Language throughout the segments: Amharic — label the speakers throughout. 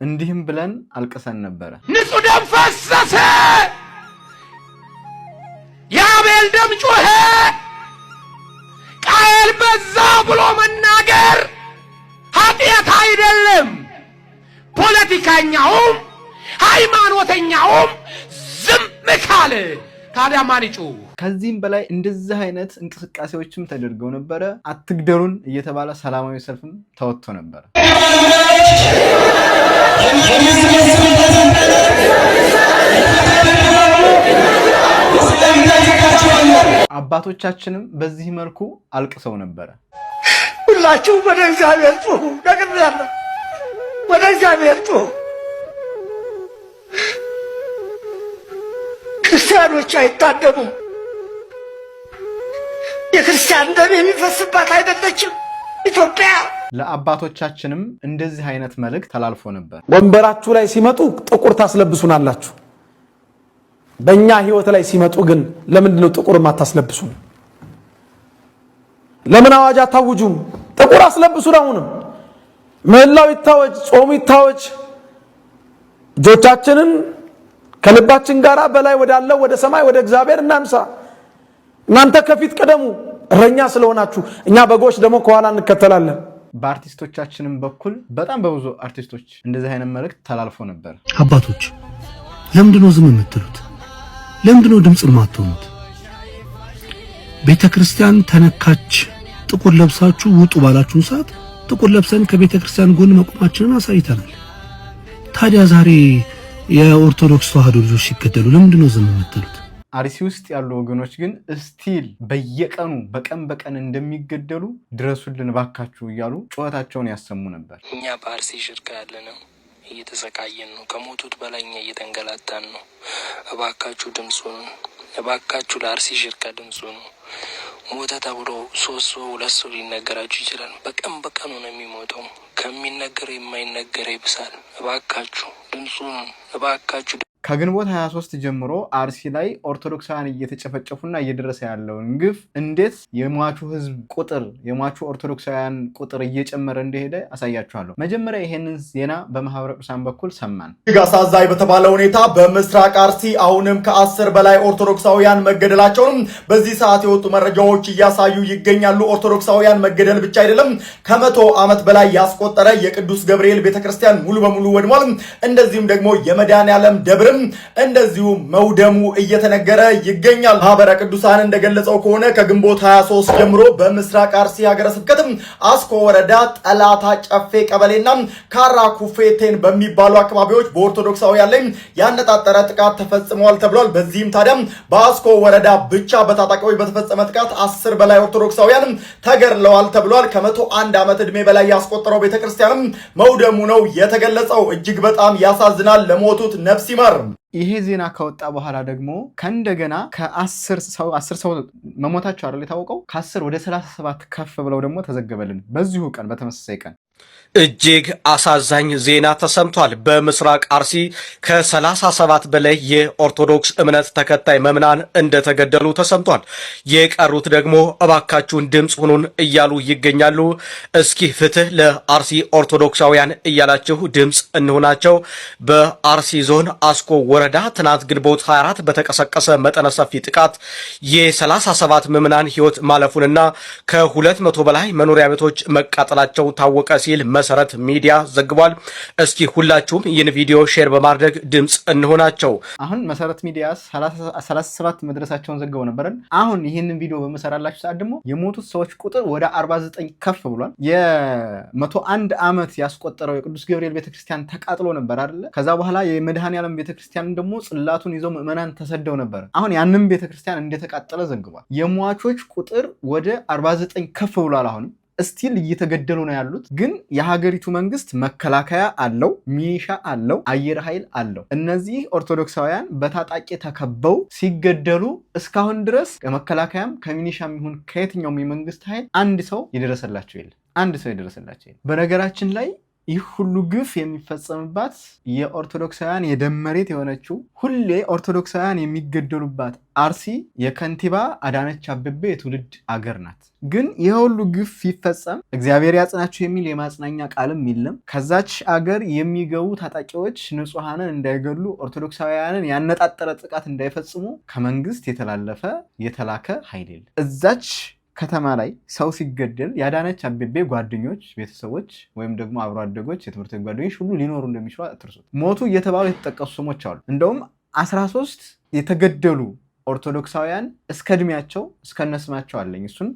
Speaker 1: እንዲህም ብለን አልቀሰን ነበር።
Speaker 2: ንጹህ ደም ፈሰሰ፣ የአቤል ደም ጮኸ፣ ቃየል በዛ ብሎ መናገር ኃጢአት አይደለም። ፖለቲከኛውም ሃይማኖተኛውም ዝም ካለ ታዲያ ማን ይጮህ?
Speaker 1: ከዚህም በላይ እንደዚህ አይነት እንቅስቃሴዎችም ተደርገው ነበር። አትግደሉን እየተባለ ሰላማዊ ሰልፍም ተወጥቶ ነበር። አባቶቻችንም በዚህ መልኩ አልቅሰው ነበር።
Speaker 3: ሁላችሁ ወደ እግዚአብሔር ጩኹ፣ ደግሜያለሁ፣ ወደ እግዚአብሔር ጩኹ። ክርስቲያኖች አይታደሙም። የክርስቲያን ደም የሚፈስባት አይደለችም ኢትዮጵያ።
Speaker 1: ለአባቶቻችንም እንደዚህ አይነት መልእክት ተላልፎ ነበር።
Speaker 4: ወንበራችሁ ላይ ሲመጡ ጥቁር ታስለብሱናላችሁ፣ በእኛ ህይወት ላይ ሲመጡ ግን ለምንድነው ጥቁር ማታስለብሱን? ለምን አዋጅ አታውጁም? ጥቁር አስለብሱን። አሁንም ምህላው ይታወጅ፣ ጾሙ ይታወጅ። እጆቻችንን ከልባችን ጋር በላይ ወዳለው ወደ ሰማይ ወደ እግዚአብሔር እናንሳ። እናንተ ከፊት ቀደሙ እረኛ ስለሆናችሁ፣ እኛ በጎች ደግሞ ከኋላ እንከተላለን።
Speaker 1: በአርቲስቶቻችንም በኩል በጣም በብዙ አርቲስቶች እንደዚህ አይነት መልእክት ተላልፎ ነበር።
Speaker 5: አባቶች ለምንድነው ዝም የምትሉት? ለምንድነው ድምጽ የማትሆኑት? ቤተክርስቲያን ተነካች፣ ጥቁር ለብሳችሁ ውጡ ባላችሁን ሰዓት ጥቁር ለብሰን ከቤተክርስቲያን ጎን መቆማችንን አሳይተናል። ታዲያ ዛሬ የኦርቶዶክስ ተዋህዶ ልጆች ሲገደሉ ለምንድነው ዝም የምትሉት?
Speaker 1: አርሲ ውስጥ ያሉ ወገኖች ግን ስቲል በየቀኑ በቀን እንደሚገደሉ ድረሱልን ባካችሁ እያሉ ጩኸታቸውን ያሰሙ ነበር።
Speaker 6: እኛ በአርሲ ሽርካ ያለነው እየተሰቃየን ነው። ከሞቱት በላይ እኛ እየተንገላታን ነው። እባካችሁ ድምፁ ነው። እባካችሁ ለአርሲ ሽርካ ድምፁ ነው። ሞተ ተብሎ 3 ሰው 2 ሰው ሊነገራችሁ ይችላል። በቀኑ ነው የሚሞተው። ከሚነገር የማይነገር ይብሳል። እባካችሁ ድምፁ ነው። እባካችሁ
Speaker 1: ከግንቦት 23 ጀምሮ አርሲ ላይ ኦርቶዶክሳውያን እየተጨፈጨፉና እየደረሰ ያለውን ግፍ እንዴት የሟቹ ህዝብ ቁጥር የሟቹ ኦርቶዶክሳውያን ቁጥር እየጨመረ እንደሄደ አሳያችኋለሁ። መጀመሪያ ይሄንን ዜና በማህበረ ቅዱሳን በኩል ሰማን።
Speaker 7: እጅግ አሳዛኝ በተባለ ሁኔታ በምስራቅ አርሲ አሁንም ከ10 በላይ ኦርቶዶክሳውያን መገደላቸውንም በዚህ ሰዓት የወጡ መረጃዎች እያሳዩ ይገኛሉ። ኦርቶዶክሳውያን መገደል ብቻ አይደለም፣ ከ100 ዓመት በላይ ያስቆጠረ የቅዱስ ገብርኤል ቤተክርስቲያን ሙሉ በሙሉ ወድሟል። እንደዚሁም ደግሞ የመድኃኔዓለም ደብር እንደዚሁ መውደሙ እየተነገረ ይገኛል። ማህበረ ቅዱሳን እንደገለጸው ከሆነ ከግንቦት 23 ጀምሮ በምስራቅ አርሲ ሀገረ ስብከት አስኮ ወረዳ ጠላታ ጨፌ ቀበሌና ካራ ኩፌቴን በሚባሉ አካባቢዎች በኦርቶዶክሳውያን ላይ ያነጣጠረ ጥቃት ተፈጽሟል ተብሏል። በዚህም ታዲያ በአስኮ ወረዳ ብቻ በታጣቂዎች በተፈጸመ ጥቃት 10 በላይ ኦርቶዶክሳውያን ተገድለዋል ተብሏል። ከ101 ዓመት ዕድሜ በላይ ያስቆጠረው ቤተክርስቲያንም መውደሙ ነው የተገለጸው። እጅግ በጣም ያሳዝናል። ለሞቱት ነፍስ ይማር።
Speaker 1: ይሄ ዜና ከወጣ በኋላ ደግሞ ከእንደገና ከ10 ሰው መሞታቸው አይደል የታወቀው፣ ከ10 ወደ 37 ከፍ ብለው ደግሞ ተዘገበልን በዚሁ ቀን በተመሳሳይ ቀን።
Speaker 8: እጅግ አሳዛኝ ዜና ተሰምቷል። በምስራቅ አርሲ ከ37 በላይ የኦርቶዶክስ እምነት ተከታይ መምናን እንደተገደሉ ተሰምቷል። የቀሩት ደግሞ እባካችሁን ድምፅ ሁኑን እያሉ ይገኛሉ። እስኪ ፍትህ ለአርሲ ኦርቶዶክሳውያን እያላችሁ ድምፅ እንሆናቸው። በአርሲ ዞን አስኮ ወረዳ ትናንት ግንቦት 24 በተቀሰቀሰ መጠነ ሰፊ ጥቃት የ37 ምዕመናን ህይወት ማለፉንና ከ200 በላይ መኖሪያ ቤቶች መቃጠላቸው ታወቀ ሲል መሰረት ሚዲያ ዘግቧል። እስኪ ሁላችሁም ይህን ቪዲዮ ሼር በማድረግ ድምፅ እንሆናቸው።
Speaker 1: አሁን መሰረት ሚዲያ 37 መድረሳቸውን ዘግበው ነበር። አሁን ይህንን ቪዲዮ በመሰራላችሁ ሰዓት ደግሞ የሞቱት ሰዎች ቁጥር ወደ 49 ከፍ ብሏል። የ101 ዓመት ያስቆጠረው የቅዱስ ገብርኤል ቤተክርስቲያን ተቃጥሎ ነበር አይደለ? ከዛ በኋላ የመድኃኔዓለም ቤተክርስቲያን ደግሞ ጽላቱን ይዘው ምዕመናን ተሰደው ነበር። አሁን ያንን ቤተክርስቲያን እንደተቃጠለ ዘግቧል። የሟቾች ቁጥር ወደ 49 ከፍ ብሏል። አሁንም እስቲል እየተገደሉ ነው ያሉት። ግን የሀገሪቱ መንግስት መከላከያ አለው፣ ሚሊሻ አለው፣ አየር ኃይል አለው። እነዚህ ኦርቶዶክሳውያን በታጣቂ ተከበው ሲገደሉ እስካሁን ድረስ ከመከላከያም ከሚሊሻም ይሁን ከየትኛውም የመንግስት ኃይል አንድ ሰው የደረሰላቸው የለም። በነገራችን ላይ ይህ ሁሉ ግፍ የሚፈጸምባት የኦርቶዶክሳውያን የደም መሬት የሆነችው ሁሌ ኦርቶዶክሳውያን የሚገደሉባት አርሲ የከንቲባ አዳነች አቤቤ የትውልድ አገር ናት። ግን ይህ ሁሉ ግፍ ሲፈጸም እግዚአብሔር ያጽናቸው የሚል የማጽናኛ ቃልም የለም። ከዛች አገር የሚገቡ ታጣቂዎች ንጹሐንን እንዳይገሉ፣ ኦርቶዶክሳውያንን ያነጣጠረ ጥቃት እንዳይፈጽሙ ከመንግስት የተላከ ኃይል የለም። እዛች ከተማ ላይ ሰው ሲገደል የአዳነች አቤቤ ጓደኞች፣ ቤተሰቦች ወይም ደግሞ አብሮ አደጎች፣ የትምህርት ጓደኞች ሁሉ ሊኖሩ እንደሚችሉ አትርሱት። ሞቱ እየተባሉ የተጠቀሱ ስሞች አሉ። እንደውም 13 የተገደሉ ኦርቶዶክሳውያን እስከ እድሜያቸው እስከነስማቸው አለኝ። እሱን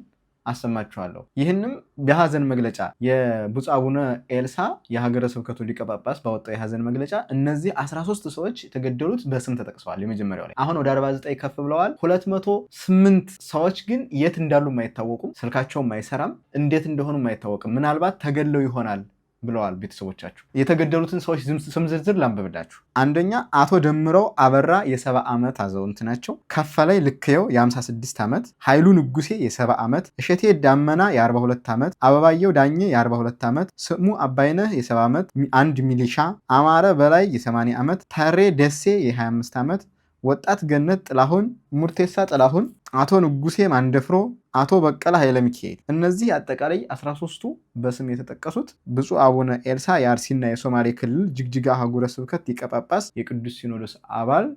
Speaker 1: አሰማችኋለሁ። ይህንም በሐዘን መግለጫ የብፁዕ አቡነ ኤልሳ የሀገረ ስብከቱ ሊቀ ጳጳስ ባወጣው የሐዘን መግለጫ እነዚህ 13 ሰዎች የተገደሉት በስም ተጠቅሰዋል። የመጀመሪያው ላይ አሁን ወደ 49 ከፍ ብለዋል። 208 ሰዎች ግን የት እንዳሉም አይታወቁም። ስልካቸውም አይሰራም። እንዴት እንደሆኑም አይታወቅም። ምናልባት ተገድለው ይሆናል ብለዋል ቤተሰቦቻቸው። የተገደሉትን ሰዎች ስም ዝርዝር ላንብብላችሁ። አንደኛ አቶ ደምረው አበራ የ70 ዓመት አዛውንት ናቸው። ከፈላይ ልክየው የ56 ዓመት፣ ኃይሉ ንጉሴ የ70 ዓመት፣ እሸቴ ዳመና የ42 ዓመት፣ አበባየው ዳኜ የ42 ዓመት፣ ስሙ አባይነህ የ70 ዓመት፣ አንድ ሚሊሻ፣ አማረ በላይ የ80 ዓመት፣ ተሬ ደሴ የ25 ዓመት፣ ወጣት ገነት ጥላሁን፣ ሙርቴሳ ጥላሁን፣ አቶ ንጉሴ ማንደፍሮ፣ አቶ በቀለ ኃይለ ሚካኤል። እነዚህ አጠቃላይ 13ቱ በስም የተጠቀሱት ብፁዕ አቡነ ኤልሳ የአርሲና የሶማሌ ክልል ጅግጅጋ ሀገረ ስብከት ሊቀ ጳጳስ የቅዱስ ሲኖዶስ አባል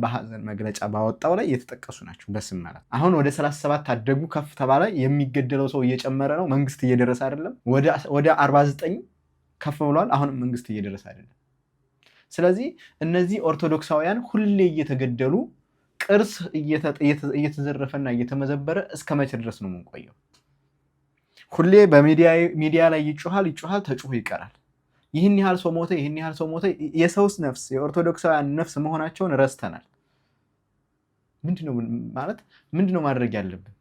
Speaker 1: በሐዘን መግለጫ ባወጣው ላይ የተጠቀሱ ናቸው በስም ማለት። አሁን ወደ 37 ታደጉ ከፍ ተባለ። የሚገደለው ሰው እየጨመረ ነው። መንግስት እየደረሰ አይደለም። ወደ 49 ከፍ ብሏል። አሁንም መንግስት እየደረሰ አይደለም። ስለዚህ እነዚህ ኦርቶዶክሳውያን ሁሌ እየተገደሉ ቅርስ እየተዘረፈና እየተመዘበረ እስከ መቼ ድረስ ነው የምንቆየው? ሁሌ በሚዲያ ላይ ይጮሃል፣ ተጮሆ ይቀራል። ይህን ያህል ሰው ሞተ። የሰውስ ነፍስ የኦርቶዶክሳውያን ነፍስ መሆናቸውን ረስተናል። ምንድነው ማድረግ ያለብን?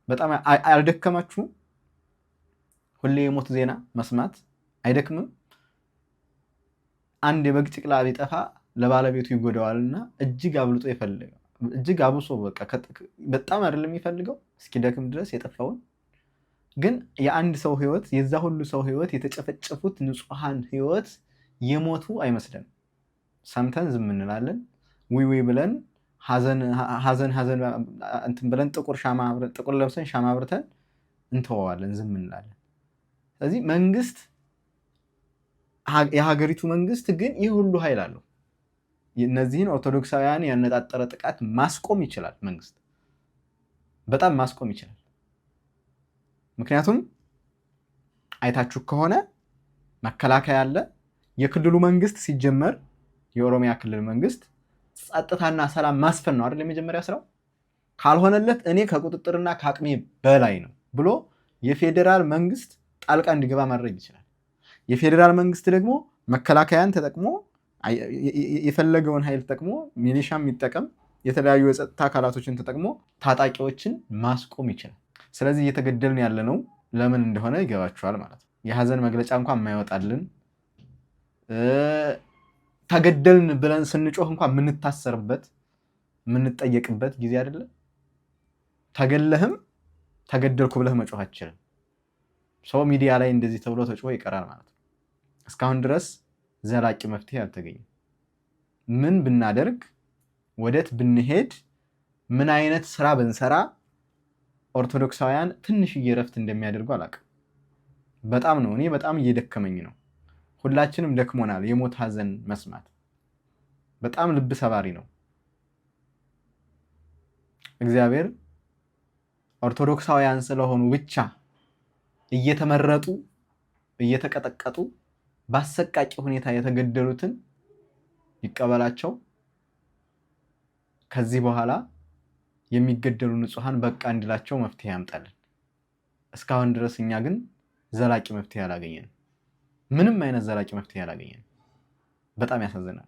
Speaker 1: በጣም አልደከማችሁም? ሁሌ የሞት ዜና መስማት አይደክምም? አንድ የበግ ጭቅላ ቢጠፋ ለባለቤቱ ይጎዳዋልና እጅግ አብሶ በጣም አይደለም የሚፈልገው እስኪደክም ድረስ የጠፋውን። ግን የአንድ ሰው ህይወት፣ የዛ ሁሉ ሰው ህይወት፣ የተጨፈጨፉት ንጹሐን ህይወት የሞቱ አይመስለን። ሰምተን ዝም እንላለን። ውይ ብለን ሐዘን እንትን ብለን ጥቁር ለብሰን ሻማ አብርተን እንተዋዋለን፣ ዝም እንላለን። ስለዚህ የሀገሪቱ መንግስት ግን ይህ ሁሉ ኃይል አለው። እነዚህን ኦርቶዶክሳውያን ያነጣጠረ ጥቃት ማስቆም ይችላል። መንግስት በጣም ማስቆም ይችላል። ምክንያቱም አይታችሁ ከሆነ መከላከያ አለ። የክልሉ መንግስት ሲጀመር የኦሮሚያ ክልል መንግስት ጸጥታና ሰላም ማስፈን ነው አይደል የመጀመሪያ ስራው። ካልሆነለት እኔ ከቁጥጥርና ከአቅሜ በላይ ነው ብሎ የፌዴራል መንግስት ጣልቃ እንዲገባ ማድረግ ይችላል። የፌዴራል መንግስት ደግሞ መከላከያን ተጠቅሞ የፈለገውን ኃይል ተጠቅሞ ሚሊሻም ይጠቀም የተለያዩ የጸጥታ አካላቶችን ተጠቅሞ ታጣቂዎችን ማስቆም ይችላል። ስለዚህ እየተገደልን ያለነው ለምን እንደሆነ ይገባችኋል ማለት ነው። የሐዘን መግለጫ እንኳን የማይወጣልን ተገደልን ብለን ስንጮህ እንኳን የምንታሰርበት የምንጠየቅበት ጊዜ አይደለም። ተገለህም ተገደልኩ ብለህ መጮህ አትችልም። ሰው ሚዲያ ላይ እንደዚህ ተብሎ ተጮህ ይቀራል ማለት ነው። እስካሁን ድረስ ዘላቂ መፍትሄ አልተገኘም። ምን ብናደርግ፣ ወዴት ብንሄድ፣ ምን አይነት ስራ ብንሰራ ኦርቶዶክሳውያን ትንሽዬ ረፍት እንደሚያደርጉ አላውቅም። እኔ በጣም እየደከመኝ ነው። ሁላችንም ደክሞናል። የሞት ሐዘን መስማት በጣም ልብ ሰባሪ ነው። እግዚአብሔር ኦርቶዶክሳውያን ስለሆኑ ብቻ እየተመረጡ እየተቀጠቀጡ በአሰቃቂ ሁኔታ የተገደሉትን ይቀበላቸው። ከዚህ በኋላ የሚገደሉ ንጹሐን በቃ እንዲላቸው መፍትሄ ያምጣልን። እስካሁን ድረስ እኛ ግን ዘላቂ መፍትሄ አላገኘንም። ምንም አይነት ዘላቂ መፍትሄ አላገኘንም። በጣም ያሳዝናል።